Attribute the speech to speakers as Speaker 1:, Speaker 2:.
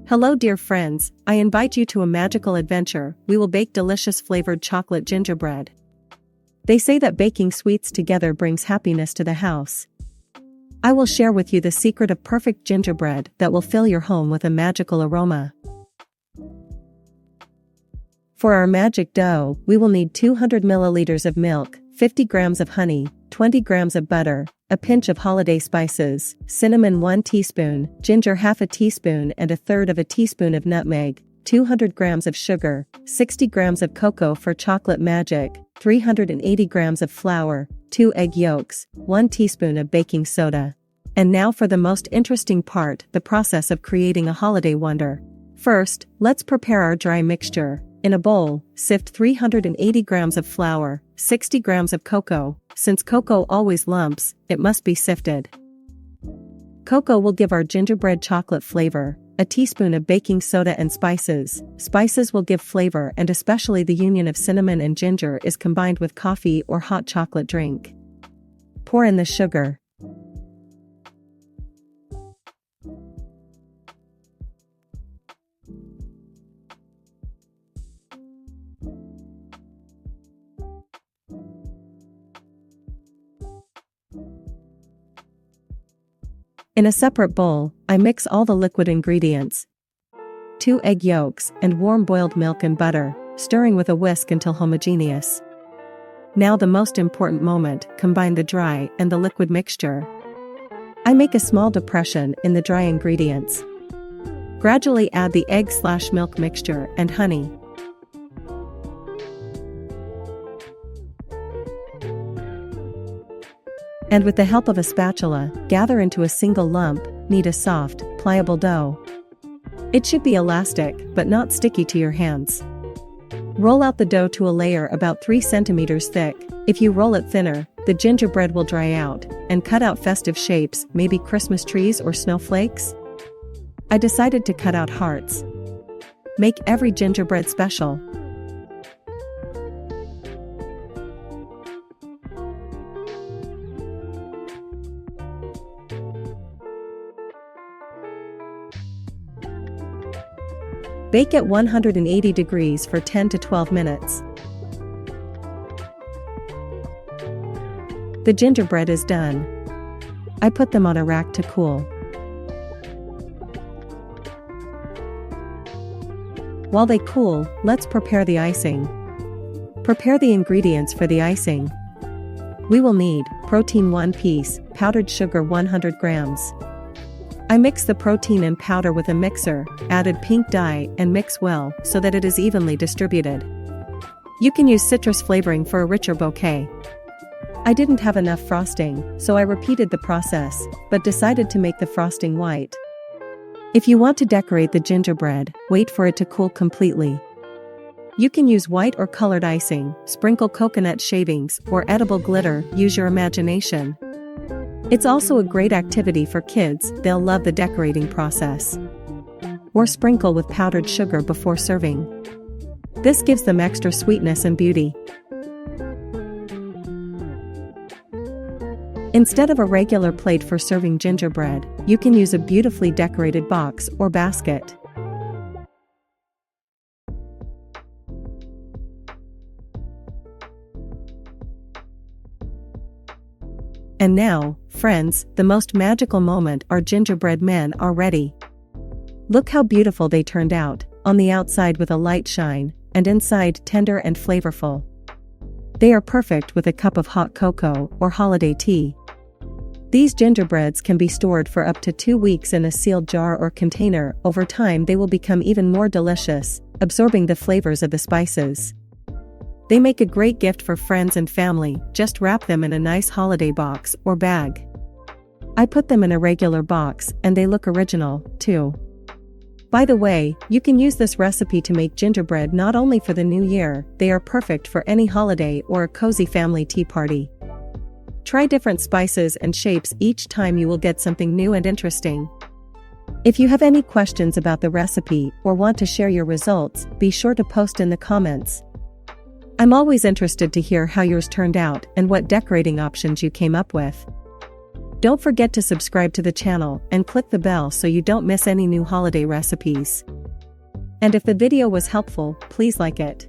Speaker 1: Hello dear friends, I invite you to a magical adventure. We will bake delicious flavored chocolate gingerbread. They say that baking sweets together brings happiness to the house. I will share with you the secret of perfect gingerbread that will fill your home with a magical aroma. For our magic dough, we will need 200 milliliters of milk, 50 grams of honey, 20 grams of butter, a pinch of holiday spices, cinnamon 1 teaspoon, ginger half a teaspoon and 1/3 teaspoon of nutmeg, 200 grams of sugar, 60 grams of cocoa for chocolate magic, 380 grams of flour, 2 egg yolks, 1 teaspoon of baking soda. And now for the most interesting part, the process of creating a holiday wonder. First, let's prepare our dry mixture. In a bowl, sift 380 grams of flour, 60 grams of cocoa. Since cocoa always lumps, it must be sifted. Cocoa will give our gingerbread chocolate flavor. A teaspoon of baking soda and spices. Spices will give flavor, and especially the union of cinnamon and ginger is combined with coffee or hot chocolate drink. Pour in the sugar. In a separate bowl, I mix all the liquid ingredients. 2 egg yolks and warm boiled milk and butter, stirring with a whisk until homogeneous. Now the most important moment, combine the dry and the liquid mixture. I make a small depression in the dry ingredients. Gradually add the egg/milk mixture and honey. And with the help of a spatula, gather into a single lump. Knead a soft, pliable dough. It should be elastic, but not sticky to your hands. Roll out the dough to a layer about 3 centimeters thick. If you roll it thinner, the gingerbread will dry out, and cut out festive shapes, maybe Christmas trees or snowflakes. I decided to cut out hearts. Make every gingerbread special. Bake at 180 degrees for 10 to 12 minutes. The gingerbread is done. I put them on a rack to cool. While they cool, let's prepare the icing. Prepare the ingredients for the icing. We will need protein 1 piece, powdered sugar 100 grams. I mix the protein and powder with a mixer, added pink dye and mix well so that it is evenly distributed. You can use citrus flavoring for a richer bouquet. I didn't have enough frosting, so I repeated the process, but decided to make the frosting white. If you want to decorate the gingerbread, wait for it to cool completely. You can use white or colored icing, sprinkle coconut shavings or edible glitter, use your imagination. It's also a great activity for kids, they'll love the decorating process. Or sprinkle with powdered sugar before serving. This gives them extra sweetness and beauty. Instead of a regular plate for serving gingerbread, you can use a beautifully decorated box or basket. And now, friends, the most magical moment, our gingerbread men are ready. Look how beautiful they turned out, on the outside with a light shine, and inside tender and flavorful. They are perfect with a cup of hot cocoa or holiday tea. These gingerbreads can be stored for up to 2 weeks in a sealed jar or container. Over time they will become even more delicious, absorbing the flavors of the spices. They make a great gift for friends and family. Just wrap them in a nice holiday box or bag. I put them in a regular box, and they look original, too. By the way, you can use this recipe to make gingerbread not only for the new year, they are perfect for any holiday or a cozy family tea party. Try different spices and shapes each time, you will get something new and interesting. If you have any questions about the recipe or want to share your results, be sure to post in the comments. I'm always interested to hear how yours turned out and what decorating options you came up with. Don't forget to subscribe to the channel and click the bell so you don't miss any new holiday recipes. And if the video was helpful, please like it.